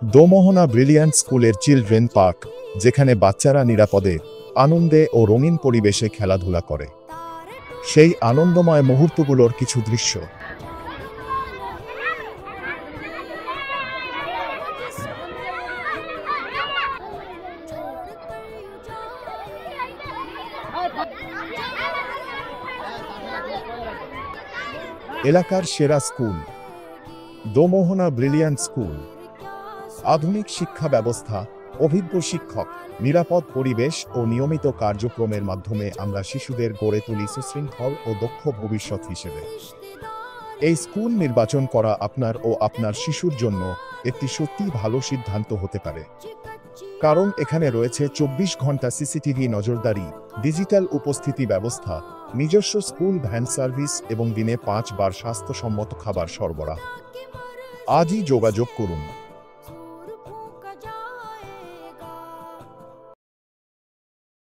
Domohana brilliant স্কুলের children park, যেখানে বাচ্চারা নিরাপদে, আনন্দে ও রঙিন পরিবেশে খেলাধুলা করে। সেই আনন্দময় মুহূর্তগুলোর কিছু দৃশ্য। এলাকার সেরা স্কুল, দোমোহনা ব্রিলিয়ান্ট স্কুল। আধুনিক শিক্ষা ব্যবস্থা, অভিজ্ঞ শিক্ষক, নিরাপদ পরিবেশ ও নিয়মিত কার্যক্রমের মাধ্যমে আমরা শিশুদের গড়ে তুলি সুশৃঙ্খল ও দক্ষ ভবিষ্যৎ হিসেবে। এই স্কুল নির্বাচন করা আপনার ও আপনার শিশুর জন্য একটি সত্যিই ভালো সিদ্ধান্ত হতে পারে, কারণ এখানে রয়েছে 24 ঘন্টা সিসিটিভি নজরদারি, ডিজিটাল উপস্থিতি ব্যবস্থা, নিজস্ব স্কুল ভ্যান সার্ভিস এবং দিনে 5 বার স্বাস্থ্যসম্মত খাবার সরবরাহ। আজই যোগাযোগ করুন।